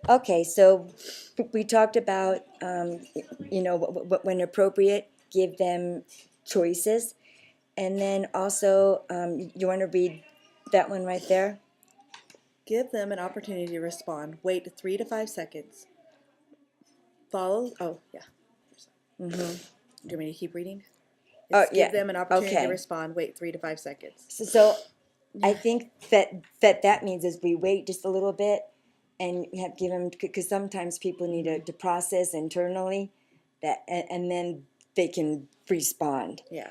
Okay, so we talked about, when appropriate, give them choices. And then also, you want to read that one right there? Give them an opportunity to respond. Wait 3 to 5 seconds. Follow. Oh, yeah. Mm-hmm. Do you want me to keep reading? Oh, It's give yeah. them an opportunity to Okay. respond. Wait 3 to 5 seconds. So I think that means is we wait just a little bit and have give them, because sometimes people need to process internally that, and then they can respond. Yeah.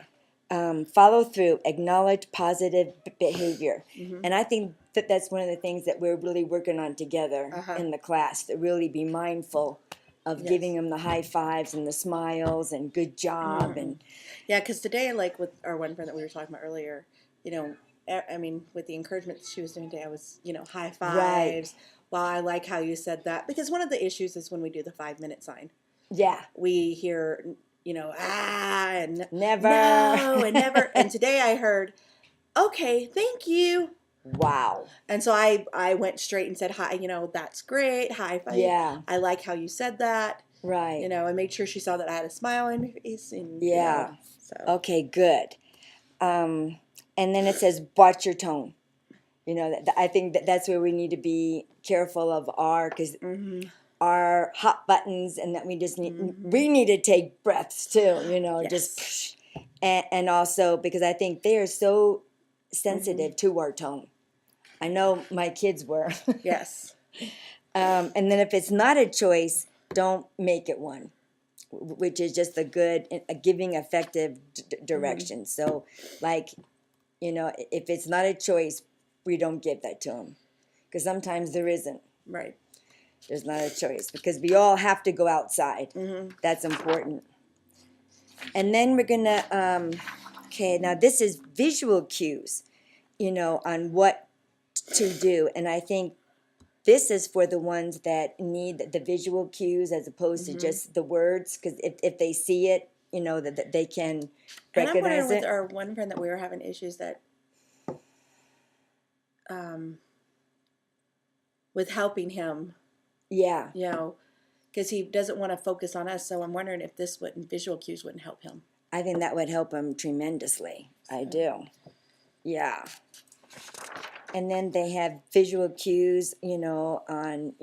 Follow through, acknowledge positive behavior. Mm-hmm. And I think that that's one of the things that we're really working on together Uh-huh. in the class, to really be mindful of giving Yes. them the high fives and the smiles and good job. Mm-hmm. And Yeah, because today, like with our one friend that we were talking about earlier, you know, I mean, with the encouragement that she was doing today, I was, high right, fives. Wow, I like how you said that. Because one of the issues is when we do the 5 minute sign, yeah, we hear, and never. no, and never. And today I heard, okay, thank you. Wow. And so I went straight and said, hi, that's great. High five. Yeah, I like how you said that. right. I made sure she saw that I had a smile on my face, and Yeah. so. Okay, good. Um, and then it says, watch your tone. I think that's where we need to be careful of because Mm-hmm. our hot buttons, and that we just Mm-hmm. we need to take breaths too, Yes. just, and also because I think they are so Mm-hmm. sensitive to our tone. I know my kids were. Yes. And then if it's not a choice, don't make it one, which is just a giving effective Mm-hmm. direction. So, like, if it's not a choice, we don't give that to them, because sometimes there isn't. Right. There's not a choice because we all have to go outside. Mm-hmm. That's important. And then we're gonna, okay, now this is visual cues, on what to do. And I think this is for the ones that need the visual cues as opposed to Mm-hmm. just the words, because if they see it, that they can And I'm wondering recognize with it. our one friend that we were having issues that um, with helping him, Yeah, because he doesn't want to focus on us. So I'm wondering if this wouldn't visual cues wouldn't help him. I think that would help them tremendously. I So. do. Yeah. And then they have visual cues, on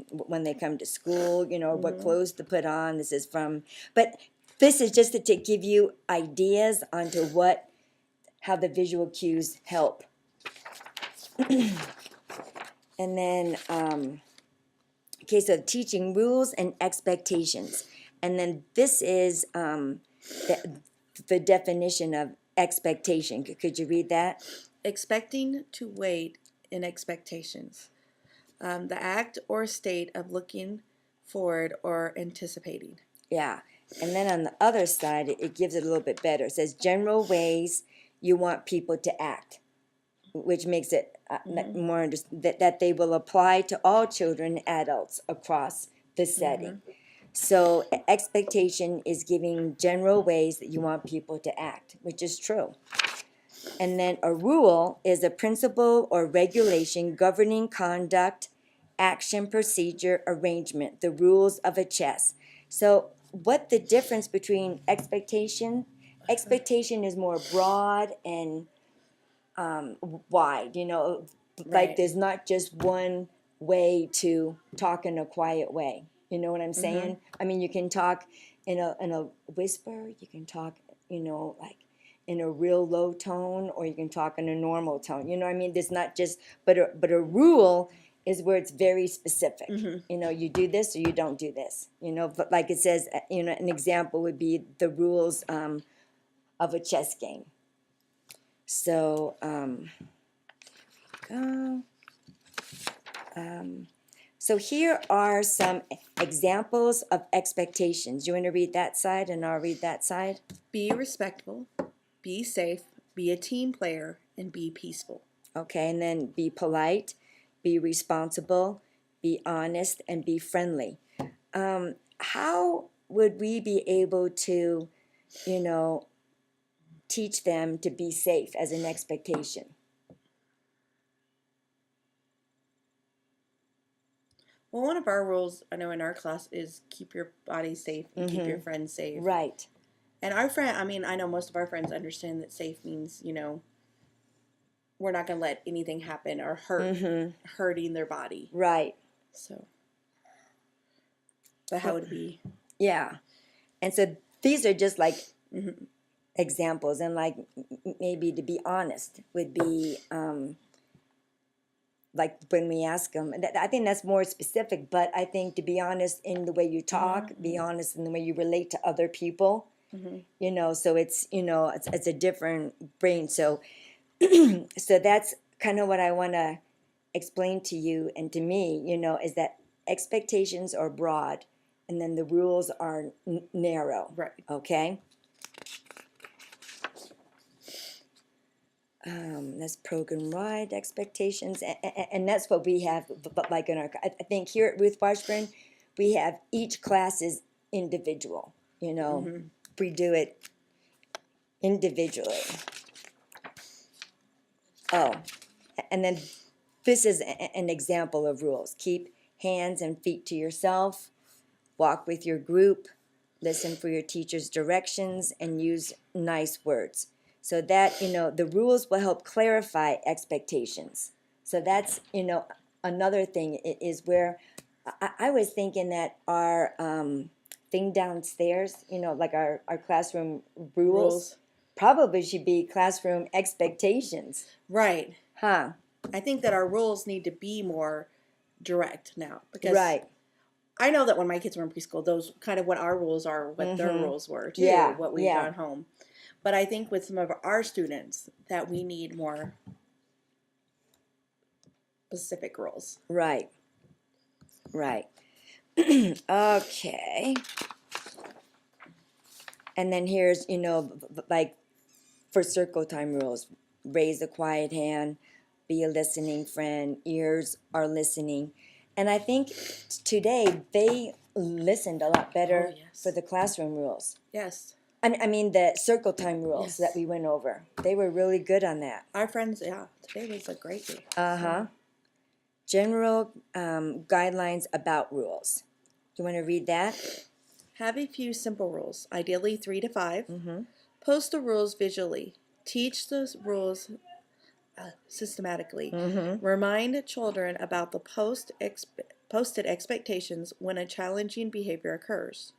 when they come to school, what Mm-hmm. clothes to put on. This is from, but this is just to give you ideas onto how the visual cues help. And then, okay, so teaching rules and expectations. And then this is the definition of expectation. Could you read that? Expecting to wait in expectations. The act or state of looking forward or anticipating. Yeah. And then on the other side, it gives it a little bit better. It says general ways you want people to act, which makes it Mm-hmm. more that they will apply to all children and adults across the setting. Mm-hmm. So expectation is giving general ways that you want people to act, which is true. And then a rule is a principle or regulation governing conduct, action, procedure, arrangement, the rules of a chess. So what the difference between expectation is more broad and wide, like Right. there's not just one way to talk in a quiet way. You know what I'm Mm-hmm. saying? I mean, you can talk in a whisper, you can talk, like in a real low tone, or you can talk in a normal tone. You know what I mean? There's not just, but a rule is where it's very specific. Mm-hmm. You do this or you don't do this. But like it says, an example would be the rules of a chess game. So, go. So here are some examples of expectations. You want to read that side and I'll read that side? Be respectful, be safe, be a team player, and be peaceful. Okay, and then be polite, be responsible, be honest, and be friendly. How would we be able to, you know, teach them to be safe as an expectation? Well, one of our rules I know in our class is keep your body safe and keep your friends safe. Right. And our friend, I mean, I know most of our friends understand that safe means, you know, we're not going to let anything happen or hurting their body. Right. So, but how would it be? Yeah. And so these are just like examples, and like maybe to be honest would be like when we ask them. I think that's more specific, but I think to be honest in the way you talk, be honest in the way you relate to other people. You know, so it's, you know, it's a different brain. So so that's kind of what I want to explain to you and to me, you know, is that expectations are broad and then the rules are narrow. Right. Okay? That's program-wide expectations, and that's what we have, but like in our, I think here at Ruth Washburn, we have each class is individual, you know, we do it individually. Oh, and then this is an example of rules. Keep hands and feet to yourself, walk with your group, listen for your teacher's directions, and use nice words. So that, you know, the rules will help clarify expectations. So that's, you know, another thing is where I was thinking that our thing downstairs, you know, like our classroom rules probably should be classroom expectations. Right. Huh? I think that our rules need to be more direct now because Right. I know that when my kids were in preschool, those kind of what our rules are, what their rules were too, Yeah, what we got home. But I think with some of our students that we need more specific rules. Right. Right. Okay. And then here's, you know, like for circle time rules, raise a quiet hand, be a listening friend, ears are listening. And I think today they listened a lot better for the classroom rules. Yes. I mean the circle time rules that we went over. They were really good on that. Our friends, yeah, today was a great day. Uh-huh. General guidelines about rules. Do you want to read that? Have a few simple rules, ideally 3 to 5. Post the rules visually. Teach the rules systematically. Remind children about the posted expectations when a challenging behavior occurs.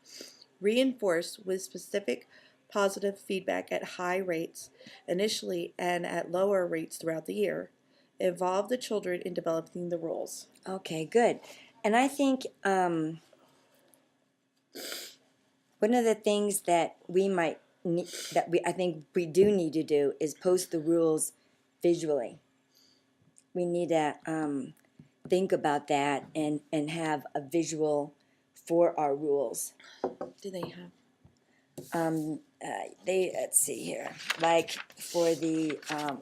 Reinforce with specific positive feedback at high rates initially and at lower rates throughout the year. Involve the children in developing the rules. Okay, good. And I think one of the things that we might need, I think we do need to do is post the rules visually. We need to think about that and have a visual for our rules. Do they have? Let's see here, like for the I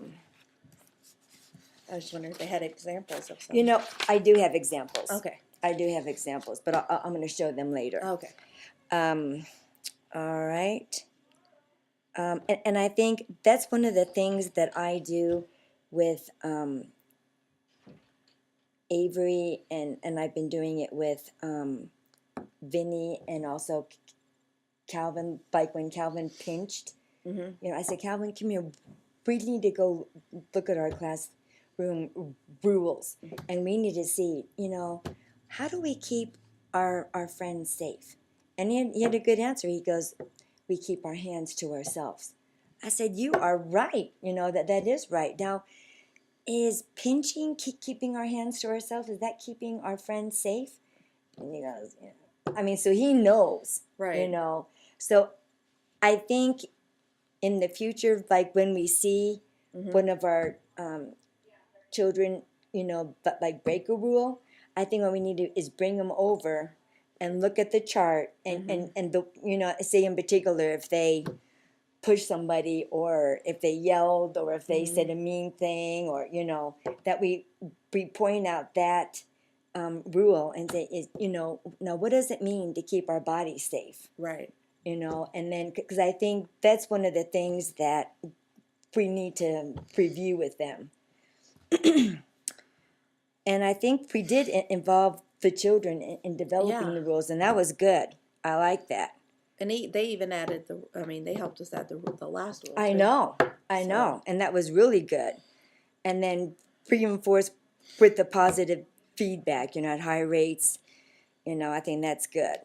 was just wondering if they had examples of something. you know, I do have examples. Okay. I do have examples, but I'm going to show them later. Okay. All right. And I think that's one of the things that I do with Avery, and I've been doing it with Vinny and also Calvin, like when Calvin pinched. You know, I said, Calvin, come here. We need to go look at our classroom rules, and we need to see, you know, how do we keep our friends safe? And he had a good answer. He goes, we keep our hands to ourselves. I said, you are right. You know, that is right. Now, is pinching keeping our hands to ourselves? Is that keeping our friends safe? And he goes, yeah. I mean, so he knows, Right. you know. So I think in the future, like when we see one of our children, you know, but like break a rule, I think what we need to is bring them over and look at the chart and the, you know, say in particular if they push somebody or if they yelled or if they said a mean thing, or, you know, that we point out that rule and say, is, you know, now what does it mean to keep our bodies safe? Right. You know, and then because I think that's one of the things that we need to review with them. And I think we did involve the children in developing Yeah. the rules, and that was good. I like that. And they even added they helped us add the last rule I too. know, and that was really good. And then reinforce with the positive feedback, at high rates. I think that's good.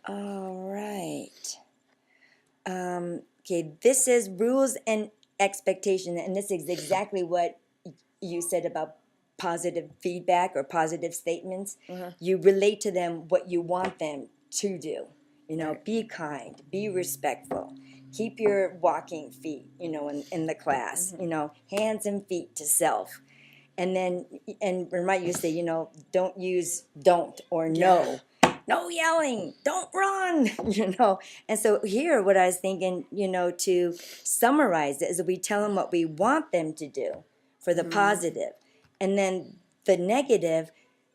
All right. Okay, this is rules and expectation, and this is exactly what you said about positive feedback or positive statements. You relate to them what you want them to do. Right. Be kind, be respectful, keep your walking feet, in the class, hands and feet to self. And then, and remind you to say, don't use don't or no. No yelling, don't run, And so here, what I was thinking, to summarize it is that we tell them what we want them to do for the positive. And then the negative,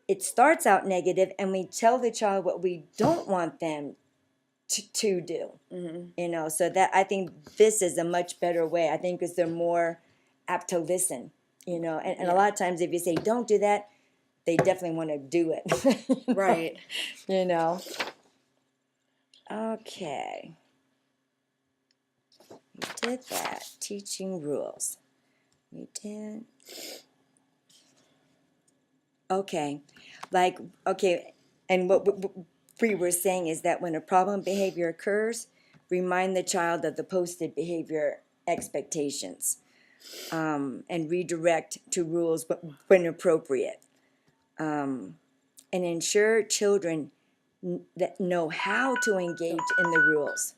it starts out negative, and we tell the child what we don't want them to do. So that I think this is a much better way. I think because they're more apt to listen, and a lot of times if you say don't do that, they definitely want to do it. Right. Okay. We did that. Teaching rules. We did. Okay. And what we were saying is that when a problem behavior occurs, remind the child of the posted behavior expectations, and redirect to rules when appropriate. And ensure children that know how to engage in the rules.